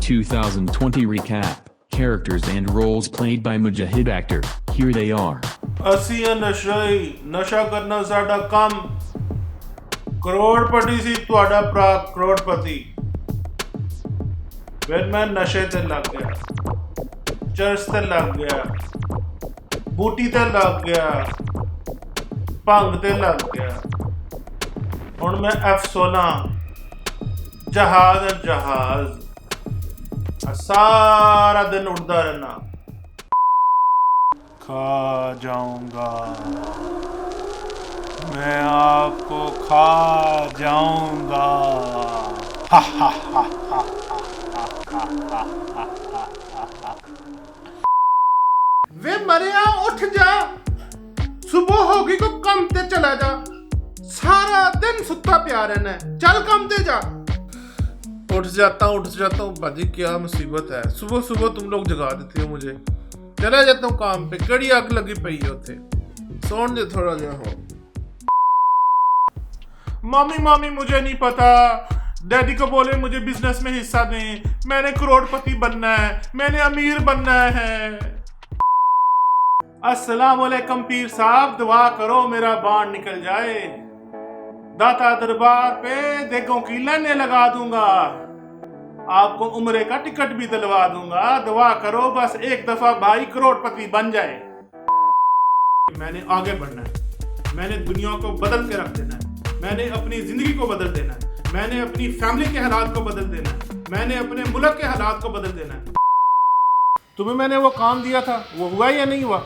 2020 recap. Characters and roles played by Mujahid actor. Here they are. ਅਸੀਂ ਨਸ਼ਾ ਕਰਨਾ ਸਾਡਾ ਕੰਮ। ਕਰੋੜਪਤੀ ਸੀ ਤੁਹਾਡਾ ਭਰਾ ਕਰੋੜਪਤੀ। ਫਿਰ ਮੈਂ ਨਸ਼ੇ ਤੇ ਲੱਗ ਗਿਆ, ਚਰਸ ਤੇ ਲੱਗ ਗਿਆ, ਬੂਟੀ ਤੇ ਲੱਗ ਗਿਆ, ਭੰਗ ਤੇ ਲੱਗ ਗਿਆ। ਹੁਣ ਮੈਂ F-16 जहाज सारा दिन उड़ता रहना। खा जाऊंगा मैं, आपको खा जाऊंगा। वे मरिया उठ जा, सुबह होगी को काम ते चला जा। सारा दिन सुता प्या रहना है, चल काम ते जा। उठ जाता हूँ भाजी, क्या मुसीबत है। सुबह सुबह तुम लोग जगा देते हो मुझे। चला जाता हूँ काम पे, कड़ी आग लगी पई है उथे। सोन दे थोड़ा जा हो। मामी मुझे नहीं पता। डैडी को बोले मुझे बिजनेस में हिस्सा दें, मैंने करोड़पति बनना है, मैंने अमीर बनना है। अस्सलाम वालेकुम पीर साहब, दुआ करो मेरा बाण निकल जाए। दाता दरबार पे देगों की लाइनें लगा दूंगा, आपको उम्रे का टिकट भी दिलवा दूंगा। दुआ करो बस एक दफा भाई करोड़पति बन जाए। मैंने आगे बढ़ना है, मैंने दुनिया को बदल के रख देना है, मैंने अपनी जिंदगी को बदल देना है, मैंने अपनी फैमिली के हालात को बदल देना है, मैंने अपने मुल्क के हालात को बदल देना है। तुम्हें मैंने वो काम दिया था, वो हुआ या नहीं हुआ?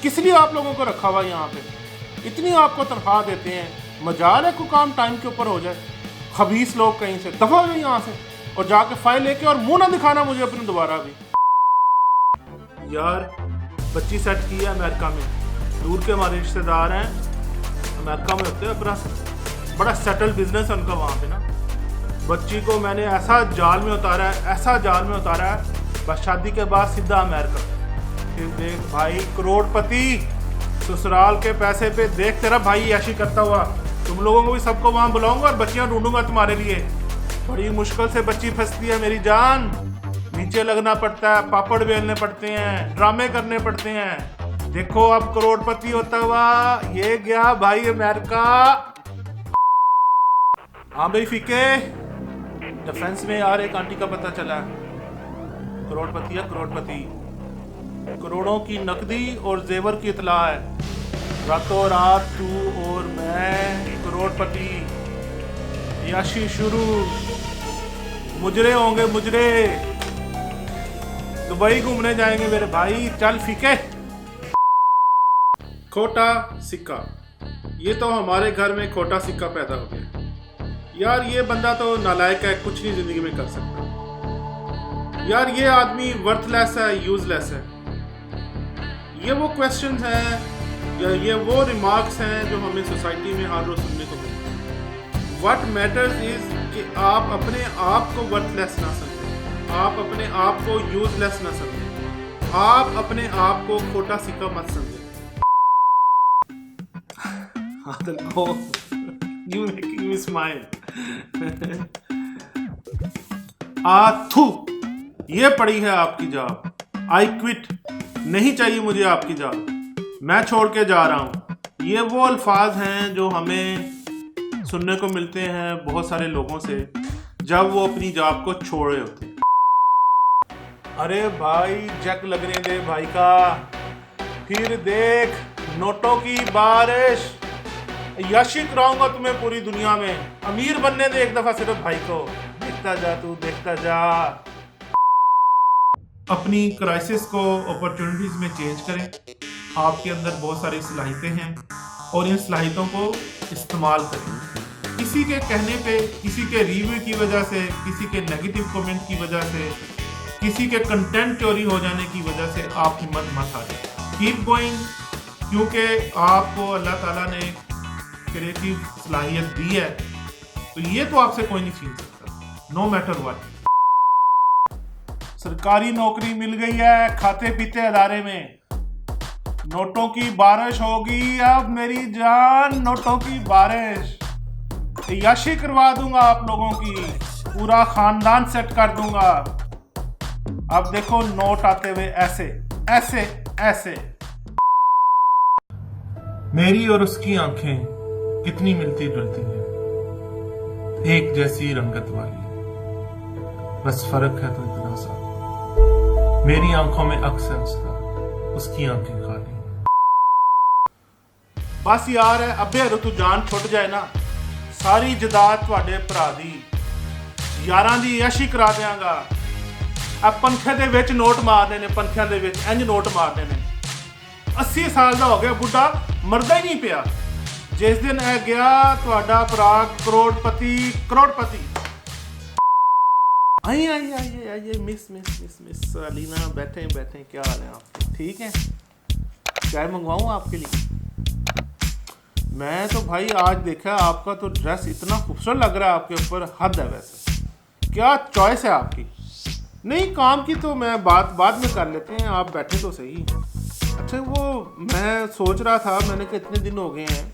किस लिए आप लोगों को रखा हुआ यहाँ पे? इतनी आपको तनख्वाह देते हैं, मजाल है को काम टाइम के ऊपर हो जाए। खबीस लोग कहीं से दफा हो जाए यहाँ से, और जाके फाइल लेके और मुंह ना दिखाना मुझे अपने दोबारा भी। यार बच्ची सेट की है अमेरिका में, दूर के हमारे रिश्तेदार हैं, अमेरिका में होते हैं, अपना बड़ा सेटल बिजनेस है उनका वहाँ पे ना। बच्ची को मैंने ऐसा जाल में उतारा है, बस शादी के बाद सीधा अमेरिका। फिर देख भाई करोड़पति, ससुराल के पैसे पे देख तेरा भाई ऐशी करता हुआ। तुम लोगों को भी सबको वहां बुलाऊंगा और बच्चियां ढूंढूंगा तुम्हारे लिए। बड़ी मुश्किल से बच्ची फंसती है मेरी जान, नीचे लगना पड़ता है, पापड़ बेलने पड़ते हैं, ड्रामे करने पड़ते हैं। देखो अब करोड़पति होता हुआ ये गया भाई अमेरिका। हाँ भाई फीके, डिफेंस में यार एक आंटी का पता चला, करोड़पति है करोड़पति, करोड़ों की नकदी और जेवर की इतला है। रातों रात तू और मैं करोड़पति, याशी शुरू, मुजरे होंगे मुजरे, दुबई घूमने जाएंगे मेरे भाई। चल फीके। खोटा सिक्का, ये तो हमारे घर में खोटा सिक्का पैदा हो गया। यार ये बंदा तो नालायक है, कुछ नहीं जिंदगी में कर सकता। यार ये आदमी वर्थलेस है, यूजलेस है। ये वो क्वेश्चंस हैं या ये वो रिमार्क्स हैं जो हमें सोसाइटी में हर रोज सुनने को मिलते हैं। व्हाट मैटर्स इज कि आप अपने आप को वर्थलेस ना समझें, आप अपने आप को यूजलेस ना समझें, आप अपने आप को खोटा सिक्का मत समझें। You making me smile. आथू, ये पड़ी है आपकी जॉब। आई क्विट, नहीं चाहिए मुझे आपकी जॉब, मैं छोड़ के जा रहा हूँ। ये वो अल्फाज हैं जो हमें सुनने को मिलते हैं बहुत सारे लोगों से जब वो अपनी जॉब को छोड़ रहे होते हैं। अरे भाई जग लगने दे भाई का, फिर देख नोटों की बारिश, यशी कराऊंगा तुम्हें पूरी दुनिया में। अमीर बनने दे एक दफा सिर्फ भाई को, देखता जा तू, देखता जा। अपनी क्राइसिस को अपॉर्चुनिटीज में चेंज करें। आपके अंदर बहुत सारी सलाहियतें हैं और इन सलाहियतों को इस्तेमाल करें। किसी के कहने पे, किसी के रिव्यू की वजह से, किसी के नेगेटिव कमेंट की वजह से, किसी के कंटेंट चोरी हो जाने की वजह से आप हिम्मत मत हारें। कीप गोइंग, क्योंकि आपको अल्लाह ताला ने क्रिएटिव सलाहियत दी है, तो ये तो आपसे कोई नहीं छीन सकता, नो मैटर व्हाट। सरकारी नौकरी मिल गई है खाते पीते अदारे में, नोटों की बारिश होगी अब मेरी जान, नोटों की बारिश। याशी करवा दूंगा आप लोगों की, पूरा खानदान सेट कर दूंगा। अब देखो नोट आते हुए ऐसे ऐसे ऐसे। मेरी और उसकी आंखें कितनी मिलती जुलती हैं, एक जैसी रंगत वाली, बस फर्क है तो इतना सा, मेरी आंखों में अक्सर उसका, उसकी आंखें खाली। बस यार अबे तू जान छुट जाए ना, सारी जदाद तुहाडे भरा दी, यारां दी यशी करा देंगा। अब पंखे दे विच नोट मारने ने, पंखियां दे विच इंज नोट मारने ने। 80 साल दा हो गया बुढ़ा, मरदा ही नहीं पिया। जिस दिन है गया तुहाडा भरा करोड़पति करोड़पति। आइए आइए आइए आइए, मिस अलीना, बैठे बैठे, क्या हाल है आपके? ठीक है, चाय मंगवाऊं आपके लिए? मैं तो भाई आज देखा आपका तो ड्रेस इतना खूबसूरत लग रहा है आपके ऊपर, हद है वैसे। क्या चॉइस है आपकी? नहीं, काम की तो मैं बात बाद में कर लेते हैं, आप बैठे तो सही। अच्छा, वो मैं सोच रहा था, मैंने कहा इतने दिन हो गए हैं,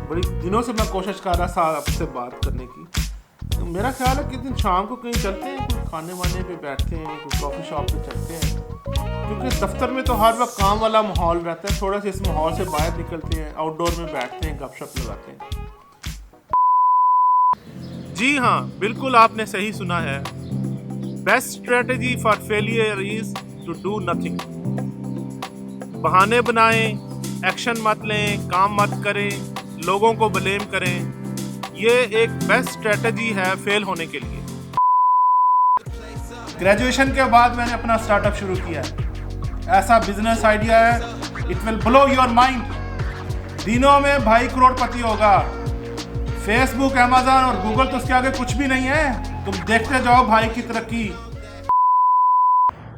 बड़ी दिनों से मैं कोशिश कर रहा था आपसे बात करने की। तो मेरा ख्याल है कि दिन शाम को कहीं चलते हैं, कोई खाने वाने पे बैठते हैं, कोई कॉफ़ी शॉप पे चलते हैं, क्योंकि दफ्तर में तो हर वक्त काम वाला माहौल रहता है। थोड़ा सा इस माहौल से बाहर निकलते हैं, आउटडोर में बैठते हैं, गपशप लगाते हैं। जी हाँ, बिल्कुल आपने सही सुना है। Best strategy for failure is to do nothing. बहाने बनाएं, एक्शन मत लें, काम मत करें, लोगों को ब्लेम करें, ये एक बेस्ट स्ट्रेटजी है फेल होने के लिए। ग्रेजुएशन के बाद मैंने अपना स्टार्टअप शुरू किया है। ऐसा बिजनेस आइडिया है, it will blow your mind. दिनों में भाई करोड़पति होगा। फेसबुक, अमेज़न और गूगल तो उसके आगे कुछ भी नहीं है। तुम देखते जाओ भाई की तरक्की।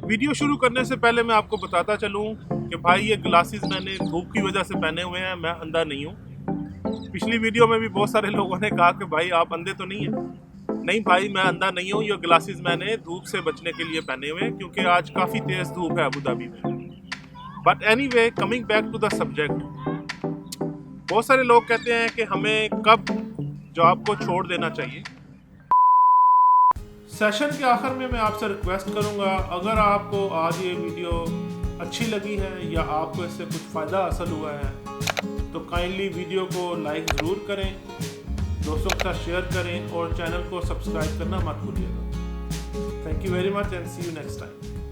वीडियो शुरू करने से पहले मैं आपको बताता चलूं कि भाई ये ग्लासेस मैंने धूप की वजह से पहने हुए हैं, मैं अंधा नहीं हूँ। पिछली वीडियो में भी बहुत सारे लोगों ने कहा कि भाई आप अंधे तो नहीं हैं। नहीं भाई, मैं अंधा नहीं हूँ। ये ग्लासेस मैंने धूप से बचने के लिए पहने हुए हैं, क्योंकि आज काफ़ी तेज़ धूप है अबू धाबी में। But anyway, coming back to the subject, बहुत सारे लोग कहते हैं कि हमें कब जॉब को छोड़ देना चाहिए। सेशन के आखिर में मैं आपसे रिक्वेस्ट करूंगा, अगर आपको आज ये वीडियो अच्छी लगी है या आपको इससे कुछ फ़ायदा हासिल हुआ है, तो काइंडली वीडियो को लाइक ज़रूर करें, दोस्तों के साथ शेयर करें और चैनल को सब्सक्राइब करना मत भूलिएगा। Thank you very much and see you next time.